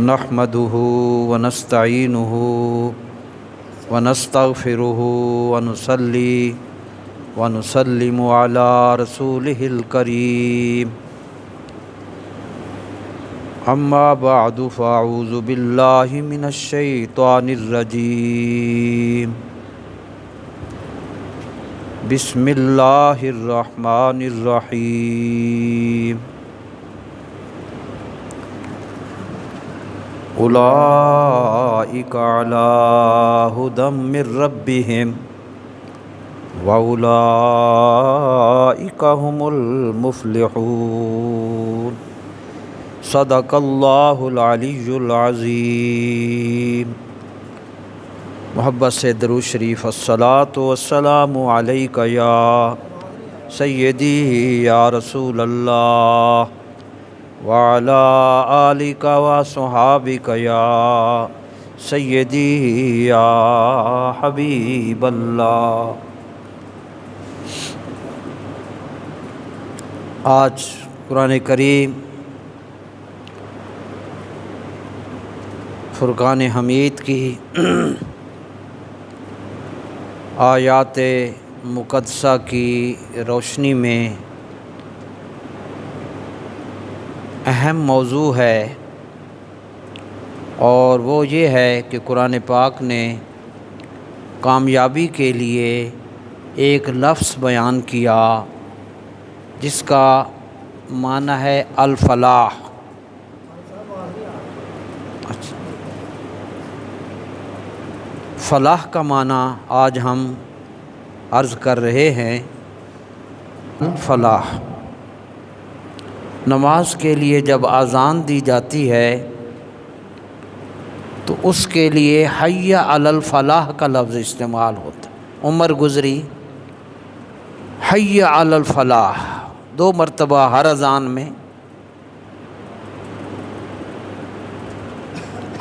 نحمده ونستعينه ونستغفره ونصلي ونسلم على رسوله الكريم أما بعد فأعوذ بالله من الشيطان الرجيم بسم الله الرحمن الرحيم أولئك على هدى من ربهم وأولئك هم المفلحون صدق الله العلی العظیم۔ محبت سے درود شریف الصلاۃ والسلام علیک یا سیدی یا رسول اللہ وعلی آلک وصحابک یا سیدی یا حبیب اللہ۔ آج قرآن کریم فرقان حمید کی آیات مقدسہ کی روشنی میں اہم موضوع ہے، اور وہ یہ ہے کہ قرآن پاک نے کامیابی کے لیے ایک لفظ بیان کیا جس کا معنی ہے الفلاح۔ فلاح کا معنی آج ہم عرض کر رہے ہیں۔ فلاح نماز کے لیے جب اذان دی جاتی ہے تو اس کے لیے حی علی الفلاح کا لفظ استعمال ہوتا ہے۔ عمر گزری حی علی الفلاح 2 مرتبہ ہر اذان میں،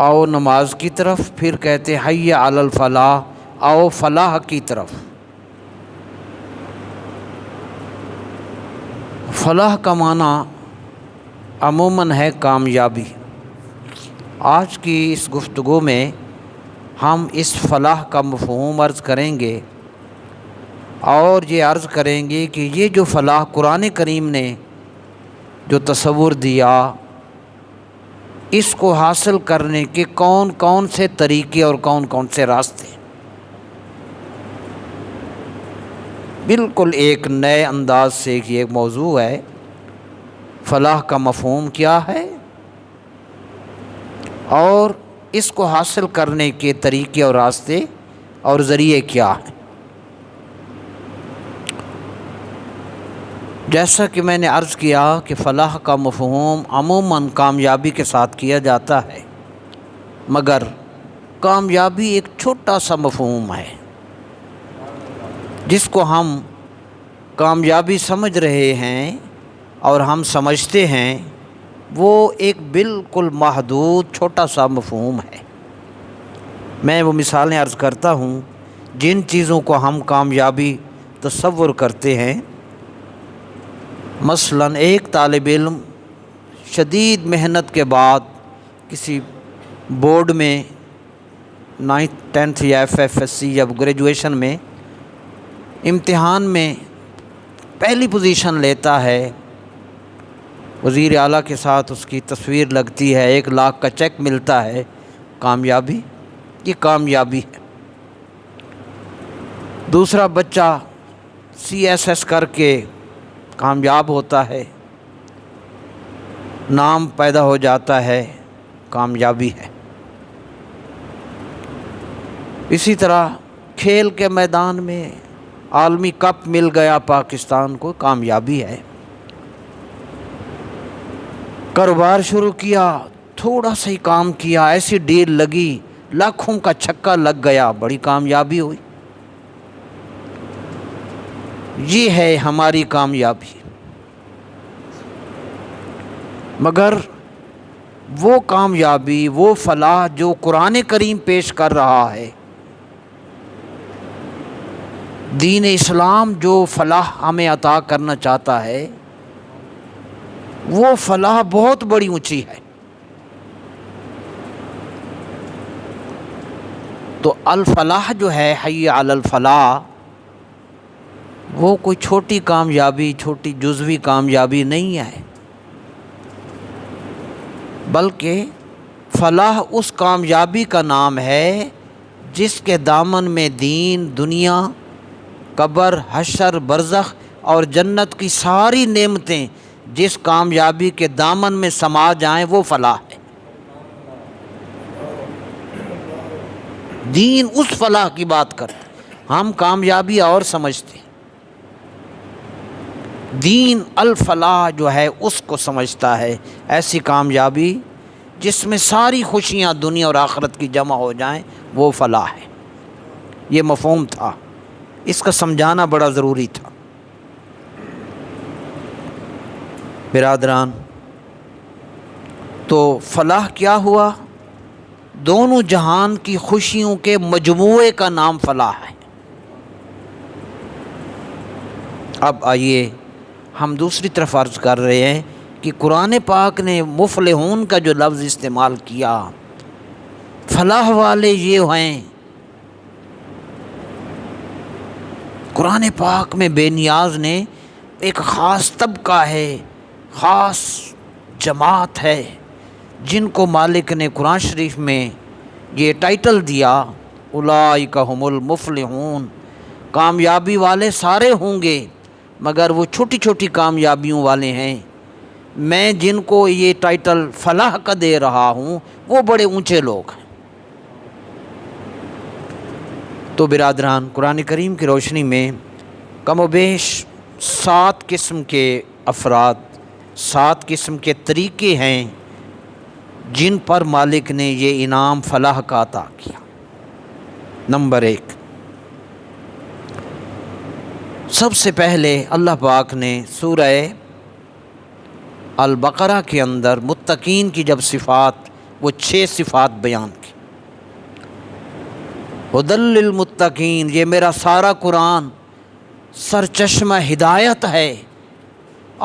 آؤ نماز کی طرف، پھر کہتے حی علی الفلاح، آؤ فلاح کی طرف۔ فلاح کا معنی عموماً ہے کامیابی۔ آج کی اس گفتگو میں ہم اس فلاح کا مفہوم عرض کریں گے، اور یہ عرض کریں گے کہ یہ جو فلاح قرآن کریم نے جو تصور دیا، اس کو حاصل کرنے کے کون کون سے طریقے اور کون کون سے راستے، بالکل ایک نئے انداز سے یہ موضوع ہے۔ فلاح کا مفہوم کیا ہے اور اس کو حاصل کرنے کے طریقے اور راستے اور ذریعے کیا ہیں۔ جیسا کہ میں نے عرض کیا کہ فلاح کا مفہوم عموماً کامیابی کے ساتھ کیا جاتا ہے، مگر کامیابی ایک چھوٹا سا مفہوم ہے جس کو ہم کامیابی سمجھ رہے ہیں اور ہم سمجھتے ہیں، وہ ایک بالکل محدود چھوٹا سا مفہوم ہے۔ میں وہ مثالیں عرض کرتا ہوں جن چیزوں کو ہم کامیابی تصور کرتے ہیں۔ مثلاً ایک طالب علم شدید محنت کے بعد کسی بورڈ میں 9th 10th یا FFSC یا گریجویشن میں امتحان میں پہلی پوزیشن لیتا ہے، وزیر اعلیٰ کے ساتھ اس کی تصویر لگتی ہے، 1 لاکھ کا چیک ملتا ہے، کامیابی، یہ کامیابی ہے۔ دوسرا بچہ CSS کر کے کامیاب ہوتا ہے، نام پیدا ہو جاتا ہے، کامیابی ہے۔ اسی طرح کھیل کے میدان میں عالمی کپ مل گیا پاکستان کو، کامیابی ہے۔ کاروبار شروع کیا، تھوڑا سا ہی کام کیا، ایسی ڈیل لگی، لاکھوں کا چھکا لگ گیا، بڑی کامیابی ہوئی۔ یہ ہے ہماری کامیابی۔ مگر وہ کامیابی، وہ فلاح جو قرآن کریم پیش کر رہا ہے، دین اسلام جو فلاح ہمیں عطا کرنا چاہتا ہے، وہ فلاح بہت بڑی اونچی ہے۔ تو الفلاح جو ہے، حی علی الفلاح، وہ کوئی چھوٹی کامیابی، چھوٹی جزوی کامیابی نہیں ہے، بلکہ فلاح اس کامیابی کا نام ہے جس کے دامن میں دین، دنیا، قبر، حشر، برزخ اور جنت کی ساری نعمتیں جس کامیابی کے دامن میں سما جائیں وہ فلاح ہے۔ دین اس فلاح کی بات کرتے، ہم کامیابی اور سمجھتے ہیں۔ دین الفلاح جو ہے اس کو سمجھتا ہے، ایسی کامیابی جس میں ساری خوشیاں دنیا اور آخرت کی جمع ہو جائیں وہ فلاح ہے۔ یہ مفہوم تھا، اس کا سمجھانا بڑا ضروری تھا۔ برادران، تو فلاح کیا ہوا؟ دونوں جہان کی خوشیوں کے مجموعے کا نام فلاح ہے۔ اب آئیے ہم دوسری طرف عرض کر رہے ہیں کہ قرآن پاک نے مفلحون کا جو لفظ استعمال کیا، فلاح والے یہ ہیں، قرآن پاک میں بے نیاز نے ایک خاص طبقہ ہے، خاص جماعت ہے، جن کو مالک نے قرآن شریف میں یہ ٹائٹل دیا، اولئک ھم المفلحون۔ کامیابی والے سارے ہوں گے مگر وہ چھوٹی چھوٹی کامیابیوں والے ہیں۔ میں جن کو یہ ٹائٹل فلاح کا دے رہا ہوں وہ بڑے اونچے لوگ ہیں۔ تو برادران، قرآن کریم کی روشنی میں کم و بیش 7 قسم کے افراد، 7 قسم کے طریقے ہیں جن پر مالک نے یہ انعام فلاح کا عطا کیا۔ نمبر 1، سب سے پہلے اللہ پاک نے سورہ البقرہ کے اندر متقین کی جب صفات، وہ 6 صفات بیان کی۔ ھدی للمتقین، یہ میرا سارا قرآن سرچشمہ ہدایت ہے،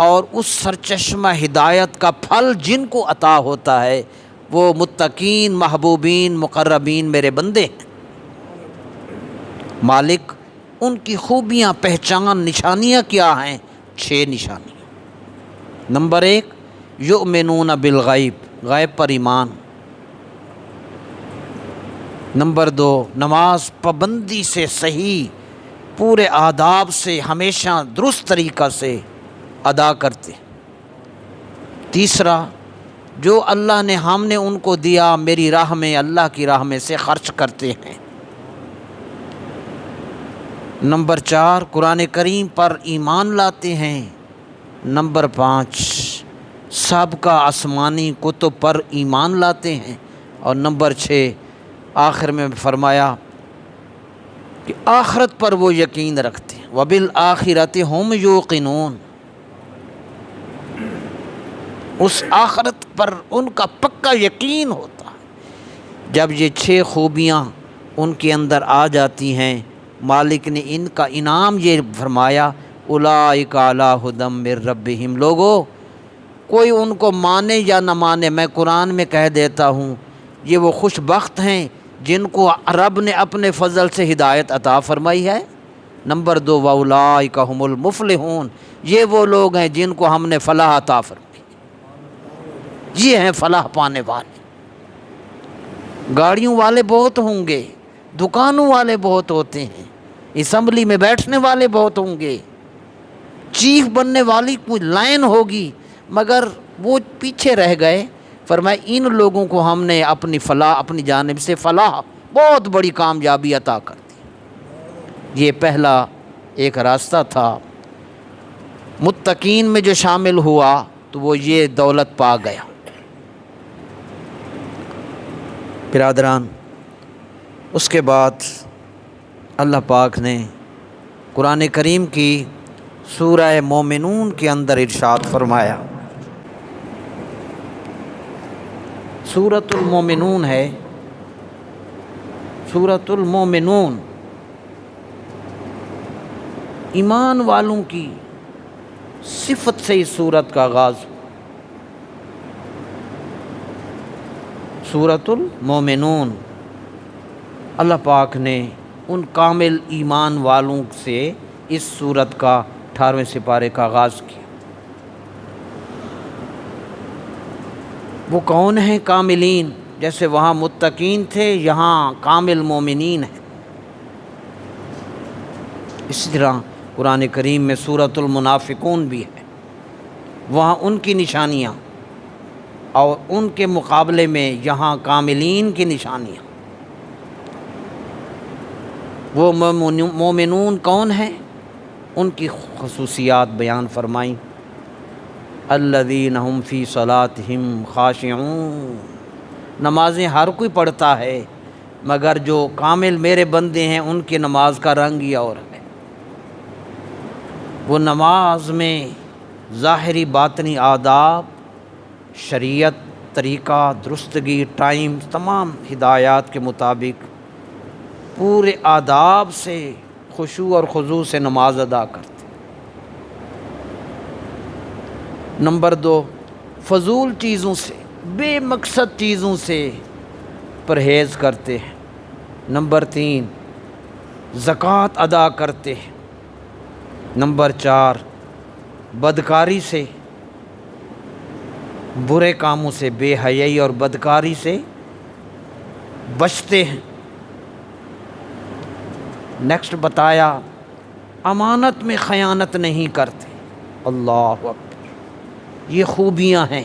اور اس سرچشمہ ہدایت کا پھل جن کو عطا ہوتا ہے وہ متقین، محبوبین، مقربین میرے بندے ہیں۔ مالک ان کی خوبیاں، پہچان، نشانیاں کیا ہیں؟ 6 نشانیاں۔ نمبر 1، یؤمنون بالغیب، غیب پر ایمان۔ نمبر 2، نماز پابندی سے، صحیح پورے آداب سے، ہمیشہ درست طریقہ سے ادا کرتے۔ تیسرا، جو اللہ نے ہم نے ان کو دیا میری راہ میں، اللہ کی راہ میں سے خرچ کرتے ہیں۔ نمبر 4، قرآن کریم پر ایمان لاتے ہیں۔ نمبر 5، سابقہ آسمانی کتب پر ایمان لاتے ہیں۔ اور نمبر 6، آخر میں فرمایا کہ آخرت پر وہ یقین رکھتے ہیں۔ وبالآخرۃ ھم یوقنون، اس آخرت پر ان کا پکا یقین ہوتا ہے۔ جب یہ 6 خوبیاں ان کے اندر آ جاتی ہیں، مالک نے ان کا انعام یہ فرمایا، اولئک علی ھدی من ربہم۔ لوگو، کوئی ان کو مانے یا نہ مانے، میں قرآن میں کہہ دیتا ہوں، یہ وہ خوش بخت ہیں جن کو رب نے اپنے فضل سے ہدایت عطا فرمائی ہے۔ نمبر 2، واولئک ھم المفلحون، یہ وہ لوگ ہیں جن کو ہم نے فلاح عطا فرمائی، یہ ہیں فلاح پانے والے۔ گاڑیوں والے بہت ہوں گے، دکانوں والے بہت ہوتے ہیں، اسمبلی میں بیٹھنے والے بہت ہوں گے، چیف بننے والی کوئی لائن ہوگی، مگر وہ پیچھے رہ گئے۔ فرمایا ان لوگوں کو ہم نے اپنی فلاح، اپنی جانب سے فلاح، بہت بڑی کامیابی عطا کر دی۔ یہ پہلا ایک راستہ تھا۔ متقین میں جو شامل ہوا تو وہ یہ دولت پا گیا۔ برادران، اس کے بعد اللہ پاک نے قرآن کریم کی سورہ مومنون کے اندر ارشاد فرمایا، سورۃ المومنون ہے، سورۃ المومنون، ایمان والوں کی صفت سے اس سورت کا آغاز ہوا۔ سورۃ المومنون، اللہ پاک نے ان کامل ایمان والوں سے اس سورت کا 18ویں سپارے کا آغاز کیا۔ وہ کون ہیں کاملین؟ جیسے وہاں متقین تھے، یہاں کامل مومنین ہیں۔ اسی طرح قرآن کریم میں سورۃ المنافقون بھی ہے، وہاں ان کی نشانیاں، اور ان کے مقابلے میں یہاں کاملین کی نشانیاں۔ وہ مومنون کون ہیں؟ ان کی خصوصیات بیان فرمائیں۔ الذین هم فی صلاتہم خاشعون، نمازیں ہر کوئی پڑھتا ہے، مگر جو کامل میرے بندے ہیں ان کی نماز کا رنگ ہی اور ہے۔ وہ نماز میں ظاہری باطنی آداب، شریعت، طریقہ، درستگی، ٹائم، تمام ہدایات کے مطابق پورے آداب سے خشوع اور خضوع سے نماز ادا کرتے۔ نمبر 2، فضول چیزوں سے، بے مقصد چیزوں سے پرہیز کرتے ہیں۔ نمبر 3، زکوٰۃ ادا کرتے ہیں۔ نمبر 4، بدکاری سے، برے کاموں سے، بے حیائی اور بدکاری سے بچتے ہیں۔ نیکسٹ بتایا، امانت میں خیانت نہیں کرتے۔ اللہ اکبر، یہ خوبیاں ہیں۔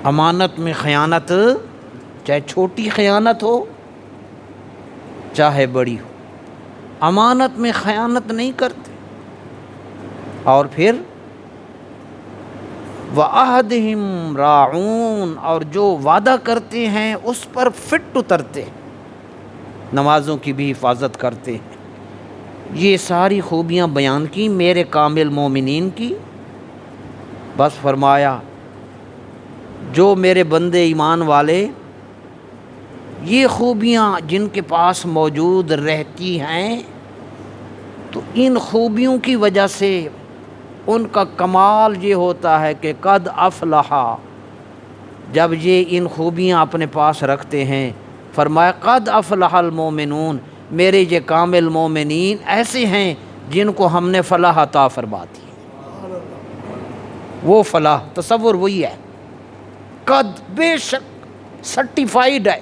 امانت میں خیانت، چاہے چھوٹی خیانت ہو چاہے بڑی ہو، امانت میں خیانت نہیں کرتے۔ اور پھر وعہدہم راعون، اور جو وعدہ کرتے ہیں اس پر فٹ اترتے ہیں، نمازوں کی بھی حفاظت کرتے ہیں۔ یہ ساری خوبیاں بیان کی میرے کامل مومنین کی۔ بس فرمایا جو میرے بندے ایمان والے یہ خوبیاں جن کے پاس موجود رہتی ہیں، تو ان خوبیوں کی وجہ سے ان کا کمال یہ ہوتا ہے کہ قد افلح، جب یہ ان خوبیاں اپنے پاس رکھتے ہیں، فرمایا قد افلح المومنون، میرے یہ کامل مومنین ایسے ہیں جن کو ہم نے فلاح عطا فرما دی۔ وہ فلاح، تصور وہی ہے، قد بے شک سرٹیفائیڈ ہے،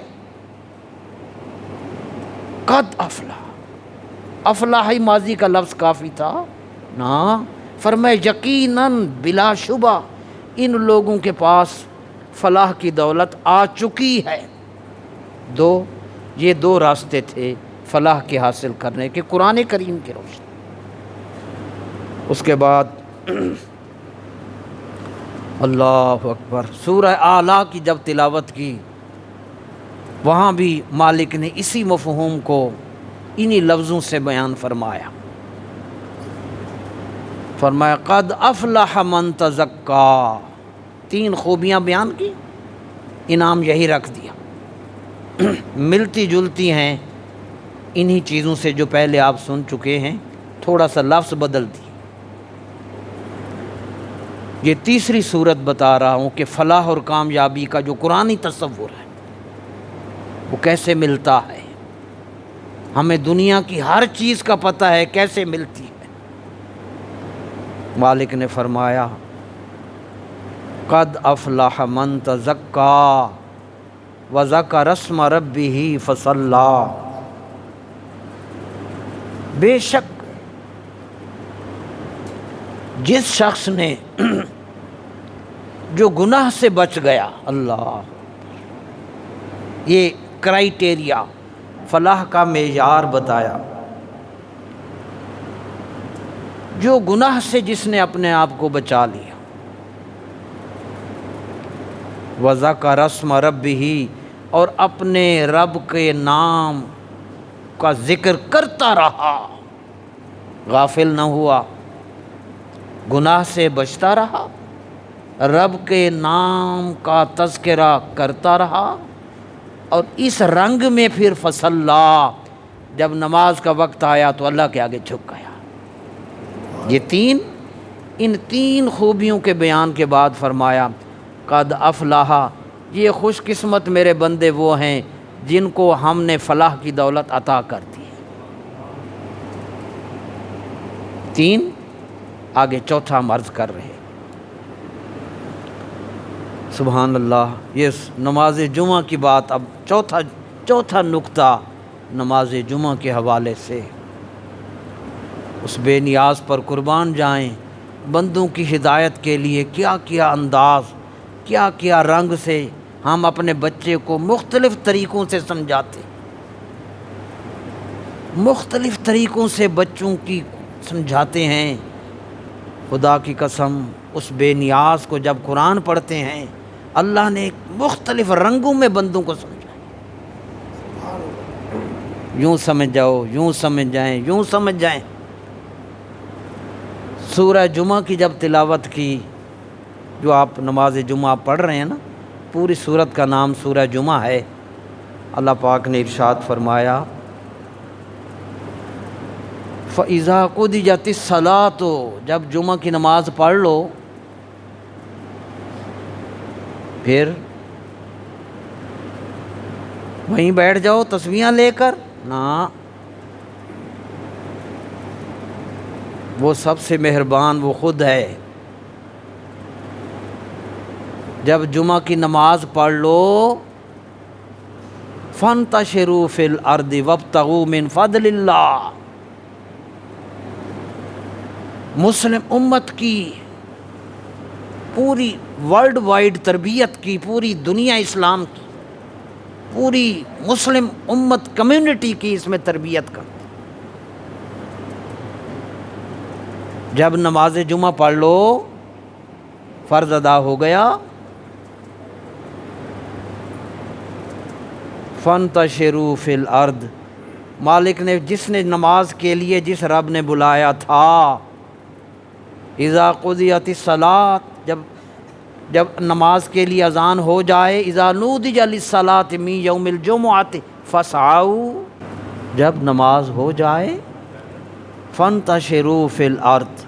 قد افلح، افلاح ہی ماضی کا لفظ کافی تھا نا، فرمایا یقیناً بلا شبہ ان لوگوں کے پاس فلاح کی دولت آ چکی ہے۔ یہ دو راستے تھے فلاح کے حاصل کرنے کے قرآن کریم کے روشنی۔ اس کے بعد اللہ اکبر، سورہ اعلیٰ کی جب تلاوت کی، وہاں بھی مالک نے اسی مفہوم کو انہی لفظوں سے بیان فرمایا۔ فرمایا قد افلح من تزکا، 3 خوبیاں بیان کی، انعام یہی رکھ دیا۔ ملتی جلتی ہیں انہی چیزوں سے جو پہلے آپ سن چکے ہیں، تھوڑا سا لفظ بدل دی۔ یہ تیسری صورت بتا رہا ہوں کہ فلاح اور کامیابی کا جو قرآنی تصور ہے وہ کیسے ملتا ہے۔ ہمیں دنیا کی ہر چیز کا پتہ ہے کیسے ملتی ہے۔ مالک نے فرمایا قد افلح من تزکا وذکر اسم ربہ فصلی، بے شک جس شخص نے جو گناہ سے بچ گیا، اللہ، یہ کرائیٹیریا، فلاح کا معیار بتایا، جو گناہ سے جس نے اپنے آپ کو بچا لیا، وذکر اسم ربہ، اور اپنے رب کے نام کا ذکر کرتا رہا، غافل نہ ہوا، گناہ سے بچتا رہا، رب کے نام کا تذکرہ کرتا رہا، اور اس رنگ میں پھر فصلی، جب نماز کا وقت آیا تو اللہ کے آگے جھک گیا۔ یہ ان تین خوبیوں کے بیان کے بعد فرمایا قد افلح، یہ خوش قسمت میرے بندے وہ ہیں جن کو ہم نے فلاح کی دولت عطا کر دی ہے۔ 3 آگے چوتھا ہم عرض کر رہے ہیں۔ سبحان اللہ، یہ نماز جمعہ کی بات، اب چوتھا نقطہ نماز جمعہ کے حوالے سے، اس بے نیاز پر قربان جائیں۔ بندوں کی ہدایت کے لیے کیا کیا انداز، کیا کیا رنگ سے ہم اپنے بچے کو مختلف طریقوں سے سمجھاتے، مختلف طریقوں سے بچوں کی سمجھاتے ہیں۔ خدا کی قسم، اس بے نیاز کو جب قرآن پڑھتے ہیں، اللہ نے مختلف رنگوں میں بندوں کو سمجھایا۔ یوں سمجھ جاؤ، یوں سمجھ جائیں، یوں سمجھ جائیں۔ سورہ جمعہ کی جب تلاوت کی، جو آپ نماز جمعہ پڑھ رہے ہیں نا، پوری سورت کا نام سورہ جمعہ ہے۔ اللہ پاک نے ارشاد فرمایا فَإِذَا قُضِيَتِ الصَّلَاةُ، جب جمعہ کی نماز پڑھ لو، پھر وہیں بیٹھ جاؤ تسبیحاں لے کر؟ نہ، وہ سب سے مہربان وہ خود ہے۔ جب جمعہ کی نماز پڑھ لو، فَانْتَشِرُوا فِي الْأَرْضِ وَابْتَغُوا مِنْ فَضْلِ اللَّهِ، مسلم امت کی پوری ورلڈ وائڈ تربیت کی، پوری دنیا اسلام کی، پوری مسلم امت کمیونٹی کی اس میں تربیت کا۔ جب نماز جمعہ پڑھ لو، فرض ادا ہو گیا، فَانْتَشِرُوا فِي الْأَرْضِ، مالک نے جس نے نماز کے لیے جس رب نے بلایا تھا، اذا قضیت الصلاۃ، جب نماز کے لیے اذان ہو جائے، اذا نودی للصلاۃ من یوم الجمعۃ فاسعوا، جب نماز ہو جائے، فانتشروا فی الارض،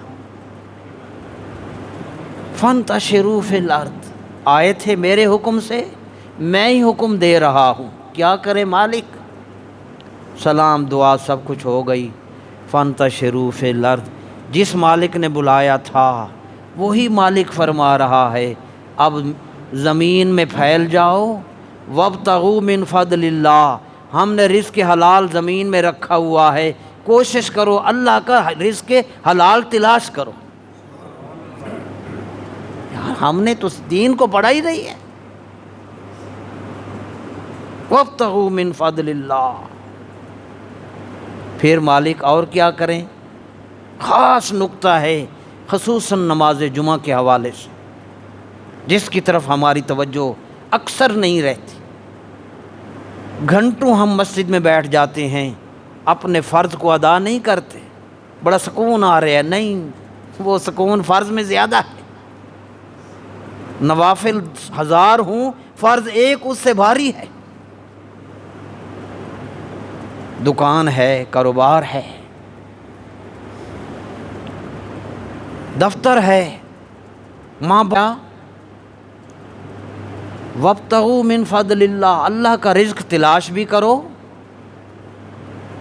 فانتشروا فی الارض، آئے تھے میرے حکم سے، میں ہی حکم دے رہا ہوں، کیا کرے مالک؟ سلام دعا سب کچھ ہو گئی۔ فانتشروا فی الارض، جس مالک نے بلایا تھا وہی مالک فرما رہا ہے، اب زمین میں پھیل جاؤ، وابتغوا من فضل اللہ، ہم نے رزق حلال زمین میں رکھا ہوا ہے، کوشش کرو اللہ کا رزق حلال تلاش کرو۔ یار ہم نے تو دین کو پڑھا ہی نہیں ہے۔ وابتغوا من فضل اللہ، پھر مالک اور کیا کریں؟ خاص نقطہ ہے خصوصاً نماز جمعہ کے حوالے سے، جس کی طرف ہماری توجہ اکثر نہیں رہتی۔ گھنٹوں ہم مسجد میں بیٹھ جاتے ہیں، اپنے فرض کو ادا نہیں کرتے، بڑا سکون آ رہا ہے، نہیں، وہ سکون فرض میں زیادہ ہے۔ نوافل 1000 ہوں، فرض ایک اس سے بھاری ہے۔ دکان ہے، کاروبار ہے، دفتر ہے، ماں باپ، وابتغوا من فضل اللہ، اللہ کا رزق تلاش بھی کرو،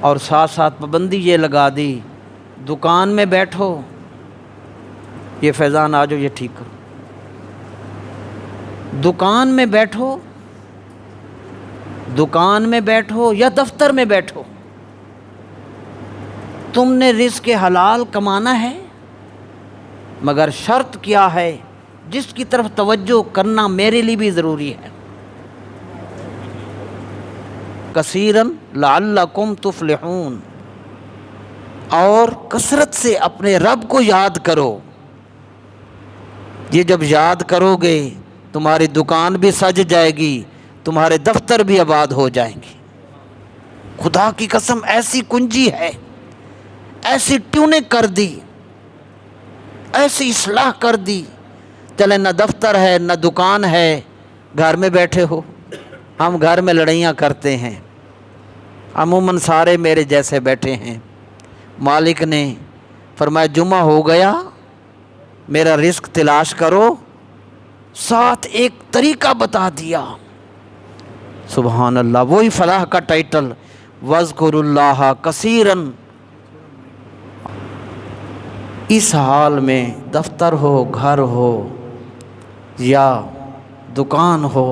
اور ساتھ ساتھ پابندی یہ لگا دی، دکان میں بیٹھو، یہ فیضان آ جاؤ یہ ٹھیک کرو، دکان میں بیٹھو، دکان میں بیٹھو یا دفتر میں بیٹھو، تم نے رزق حلال کمانا ہے، مگر شرط کیا ہے؟ جس کی طرف توجہ کرنا میرے لیے بھی ضروری ہے۔ کثیراً لعلکم تفلحون، اور کثرت سے اپنے رب کو یاد کرو۔ یہ جب یاد کرو گے تمہاری دکان بھی سج جائے گی، تمہارے دفتر بھی آباد ہو جائیں گے۔ خدا کی قسم ایسی کنجی ہے، ایسی ٹیوننگ کر دی، ایسی اصلاح کر دی، چلے نہ دفتر ہے نہ دکان ہے، گھر میں بیٹھے ہو۔ ہم گھر میں لڑائیاں کرتے ہیں، عموماً سارے میرے جیسے بیٹھے ہیں۔ مالک نے فرمایا جمعہ ہو گیا، میرا رزق تلاش کرو، ساتھ ایک طریقہ بتا دیا، سبحان اللہ، وہی فلاح کا ٹائٹل، وَاذْكُرُوا اللَّهَ كَثِيرًا۔ اس حال میں دفتر ہو، گھر ہو یا دکان ہو،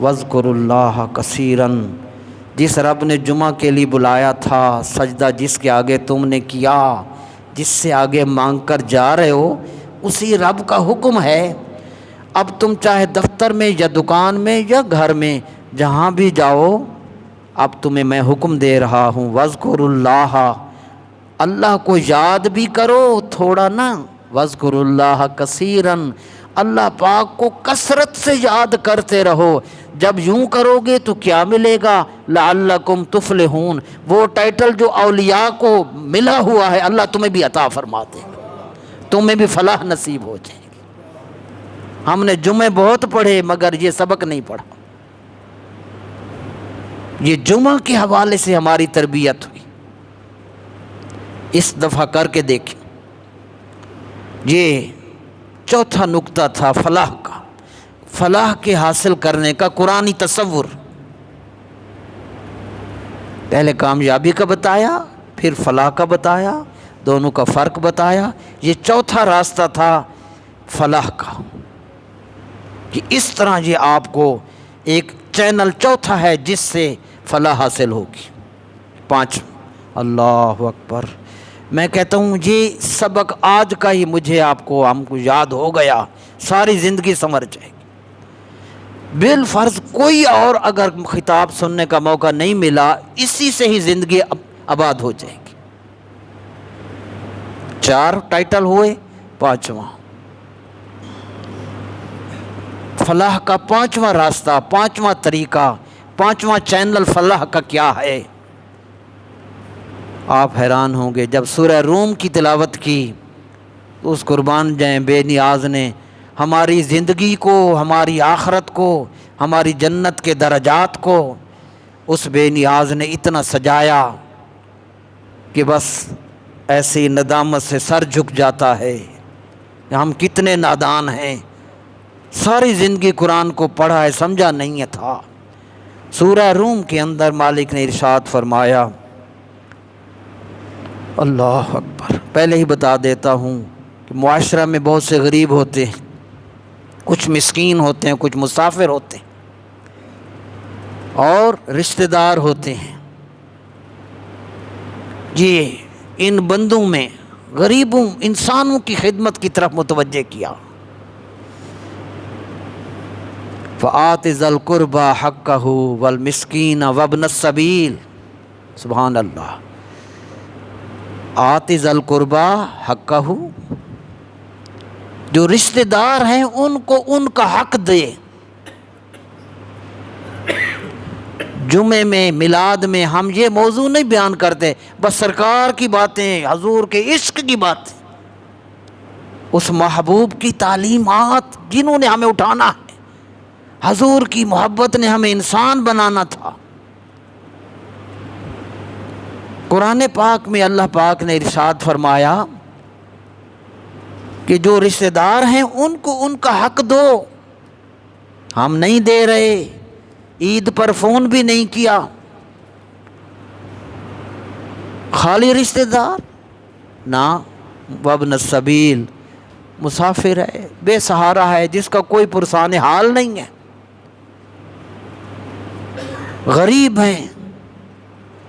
وَاذْكُرُوا اللَّهَ كَثِيرًا، جس رب نے جمعہ کے لیے بلایا تھا، سجدہ جس کے آگے تم نے کیا، جس سے آگے مانگ کر جا رہے ہو، اسی رب کا حکم ہے۔ اب تم چاہے دفتر میں یا دکان میں یا گھر میں جہاں بھی جاؤ، اب تمہیں میں حکم دے رہا ہوں، وَاذْكُرُوا اللَّهَ، اللہ کو یاد بھی کرو تھوڑا نا، وَاذْكُرُوا اللَّهَ كَثِيرًا، اللہ پاک کو کثرت سے یاد کرتے رہو۔ جب یوں کرو گے تو کیا ملے گا؟ لعلکم تفلحون، وہ ٹائٹل جو اولیاء کو ملا ہوا ہے اللہ تمہیں بھی عطا فرما دے گا، تمہیں بھی فلاح نصیب ہو جائے گی۔ ہم نے جمعے بہت پڑھے مگر یہ سبق نہیں پڑھا، یہ جمعہ کے حوالے سے ہماری تربیت ہوئی۔ اس دفعہ کر کے دیکھیں، یہ چوتھا نقطہ تھا فلاح کا، فلاح کے حاصل کرنے کا قرآنی تصور۔ پہلے کامیابی کا بتایا، پھر فلاح کا بتایا، دونوں کا فرق بتایا، یہ چوتھا راستہ تھا فلاح کا، کہ اس طرح یہ آپ کو ایک چینل چوتھا ہے جس سے فلاح حاصل ہوگی۔ پانچ، اللہ اکبر، میں کہتا ہوں یہ سبق آج کا ہی مجھے ہم کو یاد ہو گیا، ساری زندگی سنور جائے گی۔ بالفرض کوئی اور اگر خطاب سننے کا موقع نہیں ملا، اسی سے ہی زندگی آباد ہو جائے گی۔ 4 ٹائٹل ہوئے، پانچواں فلاح کا، پانچواں راستہ، پانچواں طریقہ، پانچواں چینل فلاح کا کیا ہے؟ آپ حیران ہوں گے، جب سورہ روم کی تلاوت کی تو اس قربان جائیں بے نیاز نے ہماری زندگی کو، ہماری آخرت کو، ہماری جنت کے درجات کو اس بے نیاز نے اتنا سجایا کہ بس ایسی ندامت سے سر جھک جاتا ہے کہ ہم کتنے نادان ہیں، ساری زندگی قرآن کو پڑھا ہے سمجھا نہیں تھا۔ سورہ روم کے اندر مالک نے ارشاد فرمایا، اللہ اکبر، پہلے ہی بتا دیتا ہوں کہ معاشرہ میں بہت سے غریب ہوتے ہیں، کچھ مسکین ہوتے ہیں، کچھ مسافر ہوتے ہیں، اور رشتہ دار ہوتے ہیں۔ یہ ان بندوں میں غریبوں انسانوں کی خدمت کی طرف متوجہ کیا۔ فآت ذی القربى حقہ والمسکین وابن السبیل، سبحان اللہ، آت ذی القربى حقہ، جو رشتہ دار ہیں ان کو ان کا حق دے۔ جمعے میں، میلاد میں ہم یہ موضوع نہیں بیان کرتے، بس سرکار کی باتیں، حضور کے عشق کی باتیں، اس محبوب کی تعلیمات جنہوں نے ہمیں اٹھانا ہے، حضور کی محبت نے ہمیں انسان بنانا تھا۔ قرآن پاک میں اللہ پاک نے ارشاد فرمایا کہ جو رشتہ دار ہیں ان کو ان کا حق دو۔ ہم نہیں دے رہے، عید پر فون بھی نہیں کیا، خالی رشتہ دار نہ، وابن السبیل، مسافر ہے، بے سہارا ہے، جس کا کوئی پرسان حال نہیں ہے، غریب ہیں،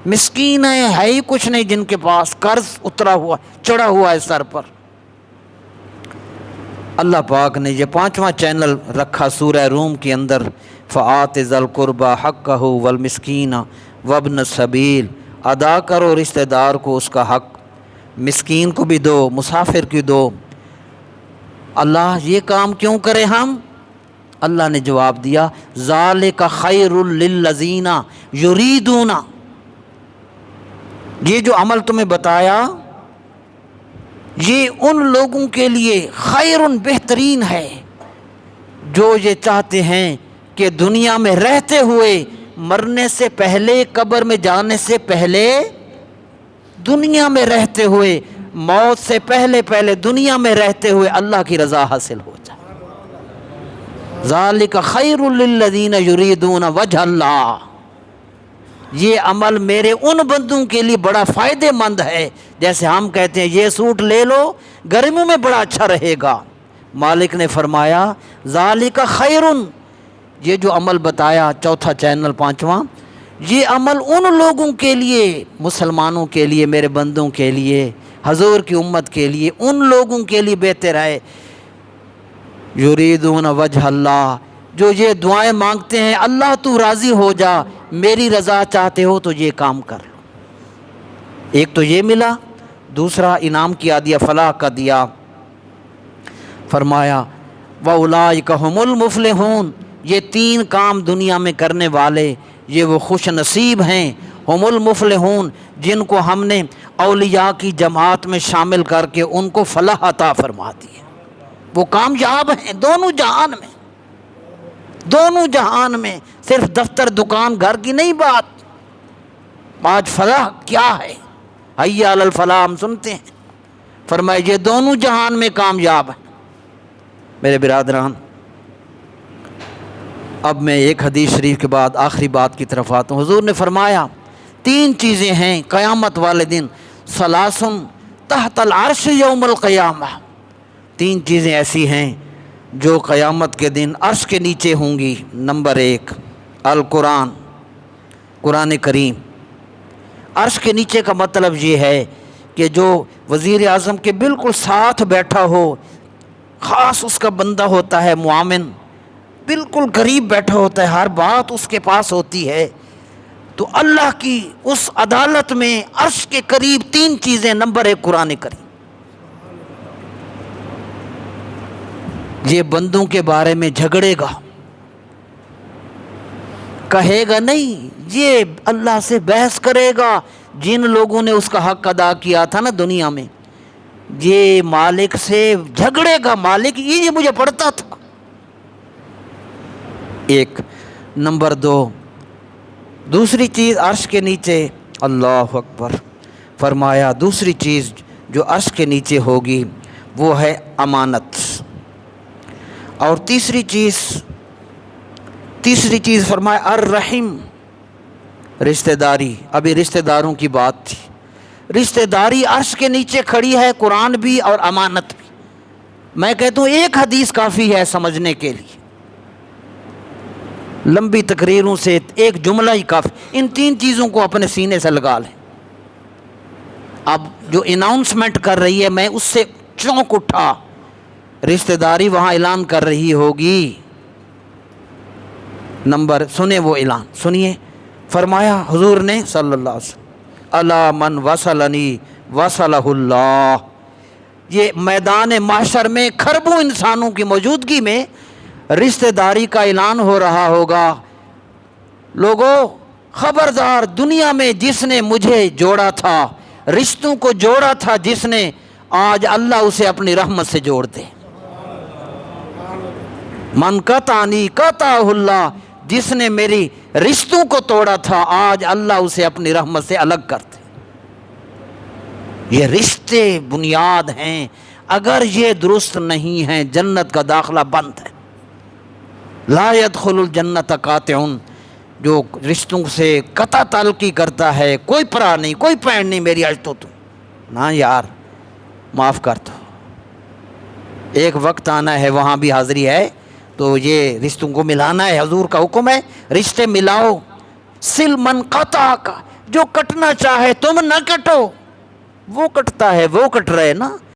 مسکین ہیں، ہے ہی کچھ نہیں، جن کے پاس قرض اترا ہوا چڑھا ہوا ہے سر پر۔ اللہ پاک نے یہ پانچواں چینل رکھا سورہ روم کے اندر، فآت ذی القربى حقہ والمسکین وابن السبیل، ادا کرو رشتہ دار کو اس کا حق، مسکین کو بھی دو، مسافر کو دو۔ اللہ یہ کام کیوں کرے ہم؟ اللہ نے جواب دیا، ذالک خیر للذین یریدون، یہ جو عمل تمہیں بتایا یہ ان لوگوں کے لیے خیر، بہترین ہے جو یہ چاہتے ہیں کہ دنیا میں رہتے ہوئے، مرنے سے پہلے، قبر میں جانے سے پہلے، دنیا میں رہتے ہوئے، موت سے پہلے دنیا میں رہتے ہوئے اللہ کی رضا حاصل ہو جائے۔ ذالک خیر للذین یریدون وجہ اللہ، یہ عمل میرے ان بندوں کے لیے بڑا فائدہ مند ہے، جیسے ہم کہتے ہیں یہ سوٹ لے لو گرمیوں میں بڑا اچھا رہے گا۔ مالک نے فرمایا ذالک خیر، یہ جو عمل بتایا چوتھا چینل پانچواں، یہ عمل ان لوگوں کے لیے، مسلمانوں کے لیے، میرے بندوں کے لیے، حضور کی امت کے لیے، ان لوگوں کے لیے بہتر ہے یریدون وجہ اللہ، جو یہ دعائیں مانگتے ہیں اللہ تو راضی ہو جا، میری رضا چاہتے ہو تو یہ کام کر لو۔ ایک تو یہ ملا، دوسرا انعام کیا دیا، فلاح کا دیا، فرمایا وَأُولَٰئِكَ هُمُ الْمُفْلِحُونَ، یہ تین کام دنیا میں کرنے والے یہ وہ خوش نصیب ہیں، ہم المفلحون، جن کو ہم نے اولیاء کی جماعت میں شامل کر کے ان کو فلاح عطا فرما دی ہے، وہ کامیاب ہیں دونوں جہان میں، دونوں جہان میں، صرف دفتر دکان گھر کی نہیں بات۔ آج فلاح کیا ہے، حی علی الفلاح ہم سنتے ہیں، فرمائے یہ دونوں جہان میں کامیاب ہیں۔ میرے برادران، اب میں ایک حدیث شریف کے بعد آخری بات کی طرف آتا ہوں۔ حضور نے فرمایا تین چیزیں ہیں قیامت والے دن، ثلاثن تحت العرش یوم القیامہ، تین چیزیں ایسی ہیں جو قیامت کے دن عرش کے نیچے ہوں گی۔ نمبر ایک القرآن، قرآن کریم۔ عرش کے نیچے کا مطلب یہ ہے کہ جو وزیر اعظم کے بالکل ساتھ بیٹھا ہو، خاص اس کا بندہ ہوتا ہے، معاون، بالکل قریب بیٹھا ہوتا ہے، ہر بات اس کے پاس ہوتی ہے، تو اللہ کی اس عدالت میں عرش کے قریب تین چیزیں۔ نمبر ایک قرآن کریم، یہ بندوں کے بارے میں جھگڑے گا، کہے گا نہیں، یہ اللہ سے بحث کرے گا، جن لوگوں نے اس کا حق ادا کیا تھا نا دنیا میں، یہ مالک سے جھگڑے گا، مالک یہ مجھے پڑھتا تھا، ایک۔ نمبر دو، دوسری چیز عرش کے نیچے، اللہ اکبر، فرمایا دوسری چیز جو عرش کے نیچے ہوگی وہ ہے امانت، اور تیسری چیز فرمایا الرحم، رشتہ داری۔ ابھی رشتہ داروں کی بات تھی، رشتہ داری عرش کے نیچے کھڑی ہے، قرآن بھی اور امانت بھی۔ میں کہتا ہوں ایک حدیث کافی ہے سمجھنے کے لیے، لمبی تقریروں سے ایک جملہ ہی کافی۔ ان تین چیزوں کو اپنے سینے سے لگا لیں۔ اب جو اناؤنسمنٹ کر رہی ہے میں اس سے چونک اٹھا، رشتہ داری وہاں اعلان کر رہی ہوگی، نمبر سنیں وہ اعلان، سنیے۔ فرمایا حضور نے صلی اللہ علیہ وسلم الا من وصلنی وصلہ اللہ، یہ میدان محشر میں کھربوں انسانوں کی موجودگی میں رشتہ داری کا اعلان ہو رہا ہوگا۔ لوگوں خبردار، دنیا میں جس نے مجھے جوڑا تھا، رشتوں کو جوڑا تھا جس نے، آج اللہ اسے اپنی رحمت سے جوڑ دے۔ من قطعنی قطعہ اللہ، جس نے میری رشتوں کو توڑا تھا آج اللہ اسے اپنی رحمت سے الگ کر دے۔ یہ رشتے بنیاد ہیں، اگر یہ درست نہیں ہیں جنت کا داخلہ بند ہے۔ لا يدخل الجنت قاطع، جو رشتوں سے قطع تعلقی کرتا ہے، کوئی پرا نہیں، کوئی پین نہیں میری آج تو نا یار معاف کر دو، ایک وقت آنا ہے وہاں بھی حاضری ہے، تو یہ رشتوں کو ملانا ہے، حضور کا حکم ہے رشتے ملاؤ۔ سل من قطع کا، جو کٹنا چاہے تم نہ کٹو، وہ کٹتا ہے، وہ کٹ رہے نا۔